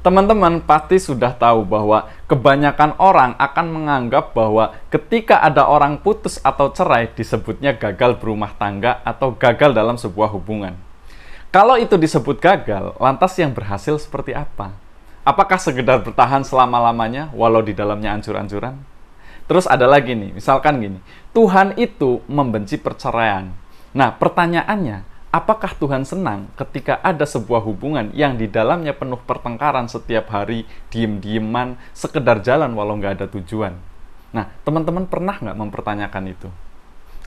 Teman-teman pasti sudah tahu bahwa kebanyakan orang akan menganggap bahwa ketika ada orang putus atau cerai disebutnya gagal berumah tangga atau gagal dalam sebuah hubungan. Kalau itu disebut gagal, lantas yang berhasil seperti apa? Apakah sekedar bertahan selama-lamanya walau di dalamnya ancur-ancuran? Terus ada lagi nih, misalkan gini, Tuhan itu membenci perceraian. Nah, pertanyaannya, apakah Tuhan senang ketika ada sebuah hubungan yang di dalamnya penuh pertengkaran setiap hari, diem-dieman, sekedar jalan walau nggak ada tujuan? Nah, teman-teman pernah nggak mempertanyakan itu?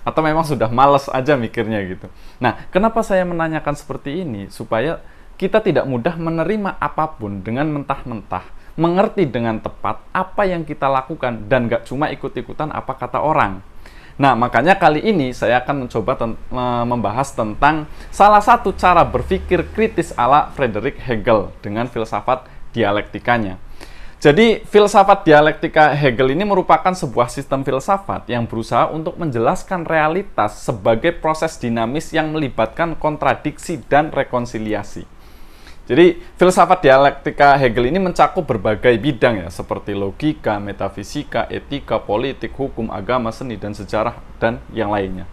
Atau memang sudah males aja mikirnya gitu? Nah, kenapa saya menanyakan seperti ini? Supaya kita tidak mudah menerima apapun dengan mentah-mentah, mengerti dengan tepat apa yang kita lakukan, dan nggak cuma ikut-ikutan apa kata orang. Nah, makanya kali ini saya akan mencoba membahas tentang salah satu cara berpikir kritis ala Friedrich Hegel dengan filsafat dialektikanya. Jadi, filsafat dialektika Hegel ini merupakan sebuah sistem filsafat yang berusaha untuk menjelaskan realitas sebagai proses dinamis yang melibatkan kontradiksi dan rekonsiliasi. Jadi, filsafat dialektika Hegel ini mencakup berbagai bidang ya, seperti logika, metafisika, etika, politik, hukum, agama, seni, dan sejarah, dan yang lainnya.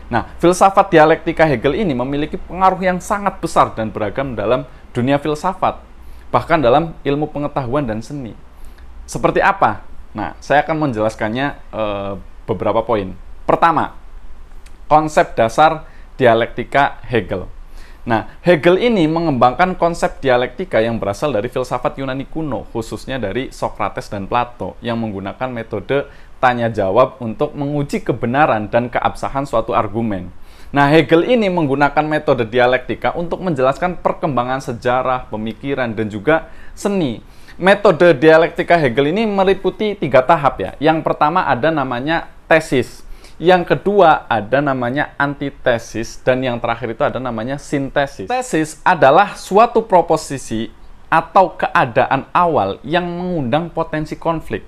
Nah, filsafat dialektika Hegel ini memiliki pengaruh yang sangat besar dan beragam dalam dunia filsafat, bahkan dalam ilmu pengetahuan dan seni. Seperti apa? Nah, saya akan menjelaskannya beberapa poin. Pertama, konsep dasar dialektika Hegel. Nah, Hegel ini mengembangkan konsep dialektika yang berasal dari filsafat Yunani kuno, khususnya dari Socrates dan Plato, yang menggunakan metode tanya-jawab untuk menguji kebenaran dan keabsahan suatu argumen. Nah, Hegel ini menggunakan metode dialektika untuk menjelaskan perkembangan sejarah, pemikiran, dan juga seni. Metode dialektika Hegel ini meliputi 3 tahap ya. Yang pertama ada namanya tesis. Yang kedua ada namanya antitesis, dan yang terakhir itu ada namanya sintesis. Tesis adalah suatu proposisi atau keadaan awal yang mengundang potensi konflik.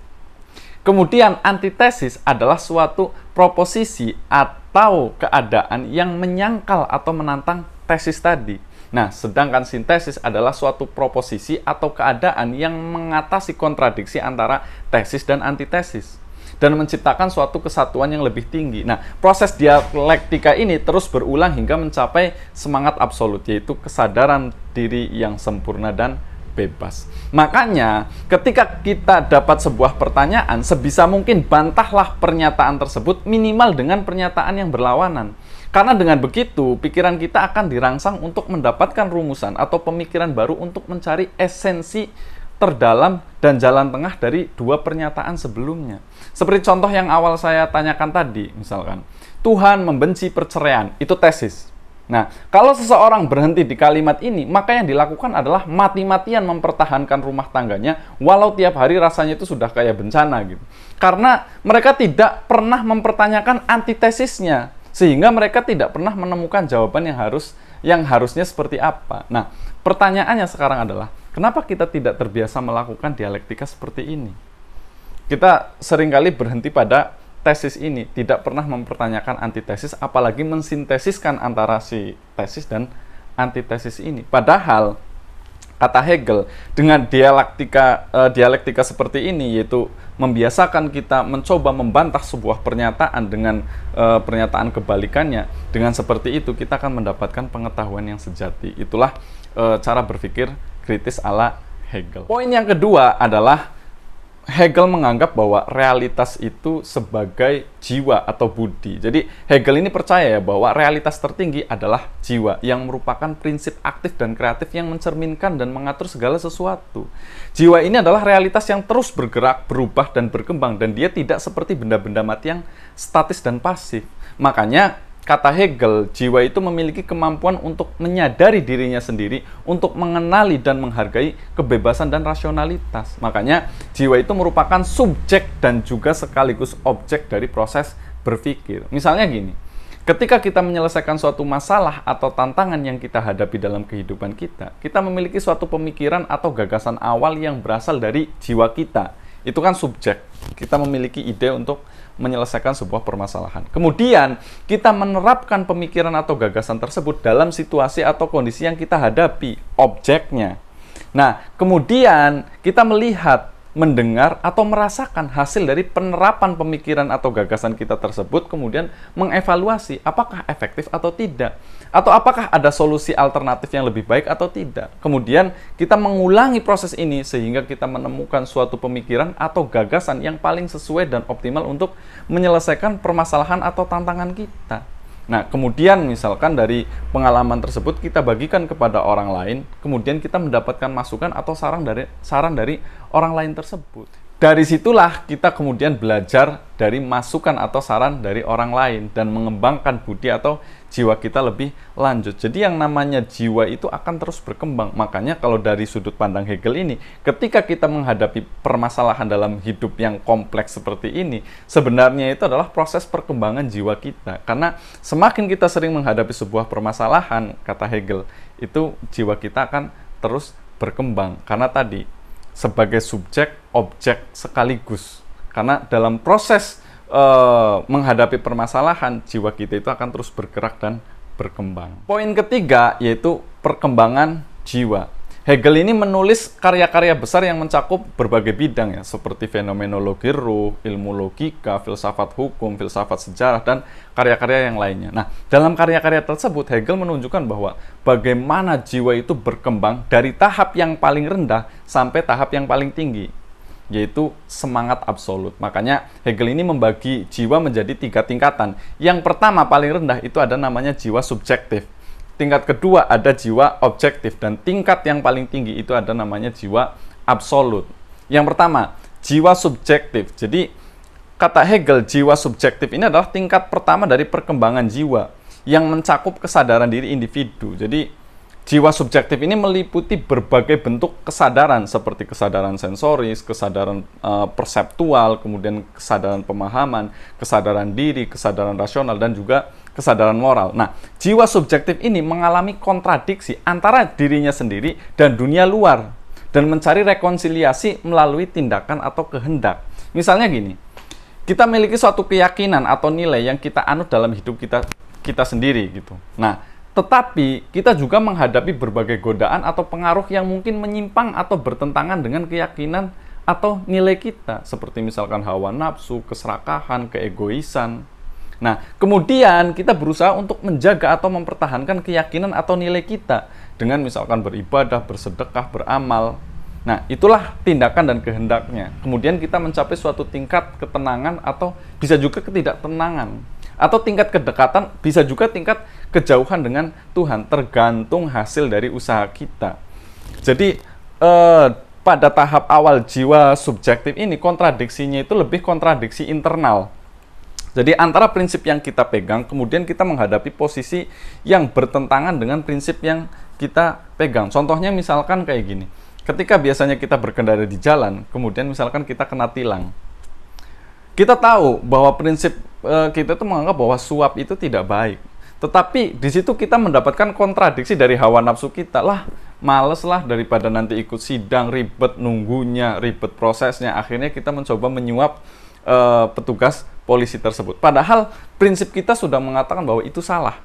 Kemudian antitesis adalah suatu proposisi atau keadaan yang menyangkal atau menantang tesis tadi. Nah, sedangkan sintesis adalah suatu proposisi atau keadaan yang mengatasi kontradiksi antara tesis dan antitesis dan menciptakan suatu kesatuan yang lebih tinggi. Nah, proses dialektika ini terus berulang hingga mencapai semangat absolut, yaitu kesadaran diri yang sempurna dan bebas. Makanya, ketika kita dapat sebuah pertanyaan, sebisa mungkin bantahlah pernyataan tersebut minimal dengan pernyataan yang berlawanan. Karena dengan begitu, pikiran kita akan dirangsang untuk mendapatkan rumusan atau pemikiran baru untuk mencari esensi terdalam dan jalan tengah dari dua pernyataan sebelumnya. Seperti contoh yang awal saya tanyakan tadi, misalkan, Tuhan membenci perceraian, itu tesis. Nah, kalau seseorang berhenti di kalimat ini, maka yang dilakukan adalah mati-matian mempertahankan rumah tangganya, walau tiap hari rasanya itu sudah kayak bencana gitu. Karena mereka tidak pernah mempertanyakan antitesisnya, sehingga mereka tidak pernah menemukan jawaban yang harusnya seperti apa. Nah, pertanyaannya sekarang adalah, kenapa kita tidak terbiasa melakukan dialektika seperti ini? Kita seringkali berhenti pada tesis ini, tidak pernah mempertanyakan antitesis, apalagi mensintesiskan antara si tesis dan antitesis ini. Padahal, kata Hegel, dengan dialektika seperti ini, yaitu membiasakan kita mencoba membantah sebuah pernyataan dengan pernyataan kebalikannya, dengan seperti itu kita akan mendapatkan pengetahuan yang sejati. Itulah cara berpikir kritis ala Hegel. Poin yang kedua adalah Hegel menganggap bahwa realitas itu sebagai jiwa atau budi. Jadi Hegel ini percaya bahwa realitas tertinggi adalah jiwa, yang merupakan prinsip aktif dan kreatif yang mencerminkan dan mengatur segala sesuatu. Jiwa ini adalah realitas yang terus bergerak, berubah, dan berkembang, dan dia tidak seperti benda-benda mati yang statis dan pasif. Makanya, kata Hegel, jiwa itu memiliki kemampuan untuk menyadari dirinya sendiri, untuk mengenali dan menghargai kebebasan dan rasionalitas. Makanya, jiwa itu merupakan subjek dan juga sekaligus objek dari proses berpikir. Misalnya gini, ketika kita menyelesaikan suatu masalah atau tantangan yang kita hadapi dalam kehidupan kita, kita memiliki suatu pemikiran atau gagasan awal yang berasal dari jiwa kita. Itu kan subjek. Kita memiliki ide untuk menyelesaikan sebuah permasalahan. Kemudian, kita menerapkan pemikiran atau gagasan tersebut dalam situasi atau kondisi yang kita hadapi, objeknya. Nah, kemudian kita melihat, mendengar, atau merasakan hasil dari penerapan pemikiran atau gagasan kita tersebut, kemudian mengevaluasi apakah efektif atau tidak, atau apakah ada solusi alternatif yang lebih baik atau tidak. Kemudian kita mengulangi proses ini sehingga kita menemukan suatu pemikiran atau gagasan yang paling sesuai dan optimal untuk menyelesaikan permasalahan atau tantangan kita. Nah, kemudian misalkan dari pengalaman tersebut kita bagikan kepada orang lain, kemudian kita mendapatkan masukan atau saran dari orang lain tersebut. Dari situlah kita kemudian belajar dari masukan atau saran dari orang lain dan mengembangkan budi atau jiwa kita lebih lanjut. Jadi yang namanya jiwa itu akan terus berkembang. Makanya kalau dari sudut pandang Hegel ini, ketika kita menghadapi permasalahan dalam hidup yang kompleks seperti ini, sebenarnya itu adalah proses perkembangan jiwa kita. Karena semakin kita sering menghadapi sebuah permasalahan, kata Hegel, itu jiwa kita akan terus berkembang. Karena tadi, sebagai subjek, objek sekaligus. Karena dalam proses menghadapi permasalahan, jiwa kita itu akan terus bergerak dan berkembang. Poin ketiga yaitu perkembangan jiwa. Hegel ini menulis karya-karya besar yang mencakup berbagai bidang ya, seperti fenomenologi ruh, ilmu logika, filsafat hukum, filsafat sejarah, dan karya-karya yang lainnya. Nah, dalam karya-karya tersebut, Hegel menunjukkan bahwa bagaimana jiwa itu berkembang dari tahap yang paling rendah sampai tahap yang paling tinggi, yaitu semangat absolut. Makanya Hegel ini membagi jiwa menjadi 3 tingkatan. Yang pertama paling rendah itu ada namanya jiwa subjektif. Tingkat kedua ada jiwa objektif, dan tingkat yang paling tinggi itu ada namanya jiwa absolut. Yang pertama, jiwa subjektif. Jadi kata Hegel, jiwa subjektif ini adalah tingkat pertama dari perkembangan jiwa yang mencakup kesadaran diri individu. Jadi jiwa subjektif ini meliputi berbagai bentuk kesadaran seperti kesadaran sensoris, kesadaran perseptual, kemudian kesadaran pemahaman, kesadaran diri, kesadaran rasional, dan juga kesadaran moral. Nah, jiwa subjektif ini mengalami kontradiksi antara dirinya sendiri dan dunia luar dan mencari rekonsiliasi melalui tindakan atau kehendak. Misalnya gini, kita memiliki suatu keyakinan atau nilai yang kita anut dalam hidup kita sendiri gitu. Nah, tetapi kita juga menghadapi berbagai godaan atau pengaruh yang mungkin menyimpang atau bertentangan dengan keyakinan atau nilai kita, seperti misalkan hawa nafsu, keserakahan, keegoisan. Nah, kemudian kita berusaha untuk menjaga atau mempertahankan keyakinan atau nilai kita dengan misalkan beribadah, bersedekah, beramal. Nah, itulah tindakan dan kehendaknya. Kemudian kita mencapai suatu tingkat ketenangan atau bisa juga ketidaktenangan. Atau tingkat kedekatan, bisa juga tingkat kejauhan dengan Tuhan, tergantung hasil dari usaha kita. Jadi, pada tahap awal jiwa subjektif ini, kontradiksinya itu lebih kontradiksi internal. Jadi antara prinsip yang kita pegang, kemudian kita menghadapi posisi yang bertentangan dengan prinsip yang kita pegang. Contohnya misalkan kayak gini, ketika biasanya kita berkendara di jalan, kemudian misalkan kita kena tilang. Kita tahu bahwa prinsip kita itu menganggap bahwa suap itu tidak baik. Tetapi di situ kita mendapatkan kontradiksi dari hawa nafsu kita. Lah, males lah daripada nanti ikut sidang, ribet nunggunya, ribet prosesnya. Akhirnya kita mencoba menyuap petugas polisi tersebut. Padahal prinsip kita sudah mengatakan bahwa itu salah.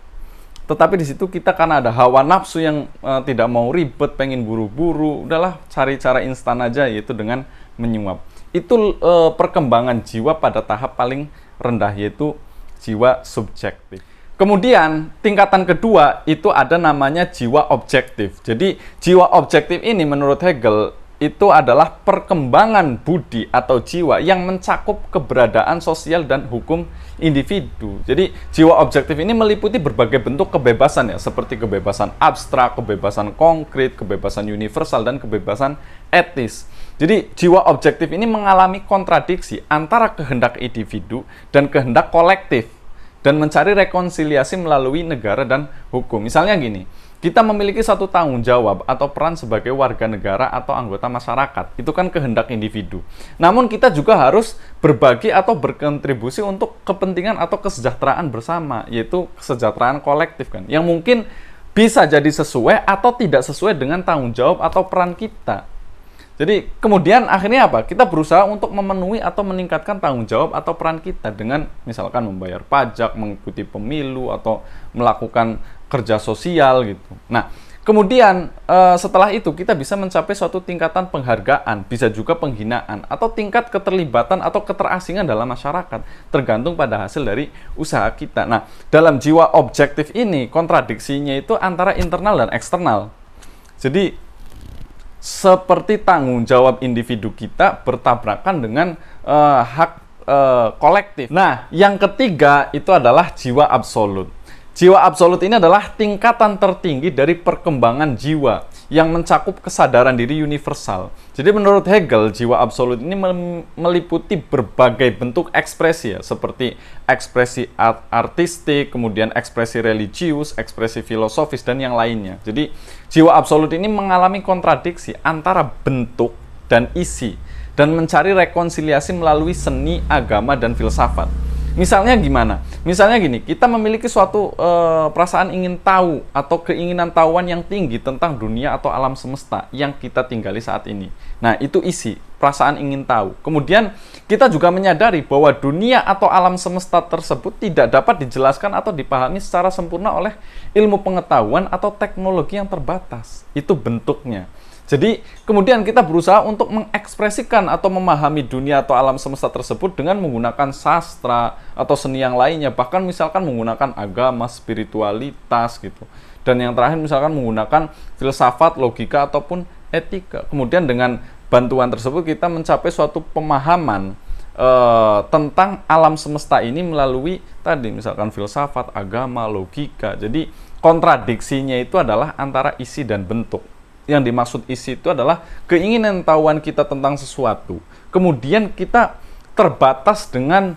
Tetapi di situ kita karena ada hawa nafsu yang tidak mau ribet, pengen buru-buru, udahlah cari cara instan aja, yaitu dengan menyuap. Itu perkembangan jiwa pada tahap paling rendah, yaitu jiwa subjektif. Kemudian tingkatan kedua itu ada namanya jiwa objektif. Jadi jiwa objektif ini menurut Hegel itu adalah perkembangan budi atau jiwa yang mencakup keberadaan sosial dan hukum individu. Jadi jiwa objektif ini meliputi berbagai bentuk kebebasan ya, seperti kebebasan abstrak, kebebasan konkret, kebebasan universal, dan kebebasan etis. Jadi jiwa objektif ini mengalami kontradiksi antara kehendak individu dan kehendak kolektif dan mencari rekonsiliasi melalui negara dan hukum. Misalnya gini, kita memiliki satu tanggung jawab atau peran sebagai warga negara atau anggota masyarakat. Itu kan kehendak individu. Namun kita juga harus berbagi atau berkontribusi untuk kepentingan atau kesejahteraan bersama, yaitu kesejahteraan kolektif kan, yang mungkin bisa jadi sesuai atau tidak sesuai dengan tanggung jawab atau peran kita. Jadi kemudian akhirnya apa? Kita berusaha untuk memenuhi atau meningkatkan tanggung jawab atau peran kita dengan misalkan membayar pajak, mengikuti pemilu, atau melakukan kerja sosial gitu. Nah, Kemudian setelah itu kita bisa mencapai suatu tingkatan penghargaan, bisa juga penghinaan, atau tingkat keterlibatan atau keterasingan dalam masyarakat, tergantung pada hasil dari usaha kita. Nah, dalam jiwa objektif ini, kontradiksinya itu antara internal dan eksternal. Jadi, seperti tanggung jawab individu kita bertabrakan dengan hak kolektif. Nah, yang ketiga itu adalah jiwa absolut. Jiwa absolut ini adalah tingkatan tertinggi dari perkembangan jiwa yang mencakup kesadaran diri universal. Jadi menurut Hegel, jiwa absolut ini meliputi berbagai bentuk ekspresi, ya, seperti ekspresi artistik, kemudian ekspresi religius, ekspresi filosofis, dan yang lainnya. Jadi jiwa absolut ini mengalami kontradiksi antara bentuk dan isi, dan mencari rekonsiliasi melalui seni, agama, dan filsafat. Misalnya gimana? Misalnya gini, kita memiliki suatu perasaan ingin tahu atau keinginan tahuan yang tinggi tentang dunia atau alam semesta yang kita tinggali saat ini. Nah, itu isi, perasaan ingin tahu. Kemudian kita juga menyadari bahwa dunia atau alam semesta tersebut tidak dapat dijelaskan atau dipahami secara sempurna oleh ilmu pengetahuan atau teknologi yang terbatas. Itu bentuknya. Jadi, kemudian kita berusaha untuk mengekspresikan atau memahami dunia atau alam semesta tersebut dengan menggunakan sastra atau seni yang lainnya, bahkan misalkan menggunakan agama, spiritualitas gitu. Dan yang terakhir misalkan menggunakan filsafat, logika, ataupun etika. Kemudian dengan bantuan tersebut kita mencapai suatu pemahaman tentang alam semesta ini melalui tadi misalkan filsafat, agama, logika. Jadi, kontradiksinya itu adalah antara isi dan bentuk. Yang dimaksud isi itu adalah keinginan tahuan kita tentang sesuatu. Kemudian kita terbatas dengan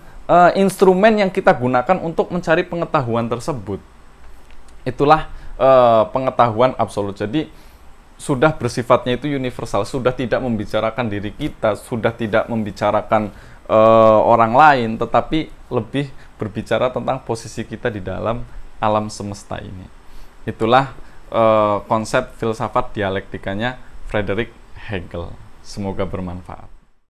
instrumen yang kita gunakan untuk mencari pengetahuan tersebut. Itulah pengetahuan absolut. Jadi sudah bersifatnya itu universal, sudah tidak membicarakan diri kita, sudah tidak membicarakan orang lain, tetapi lebih berbicara tentang posisi kita di dalam alam semesta ini. Itulah konsep filsafat dialektikanya Friedrich Hegel. Semoga bermanfaat.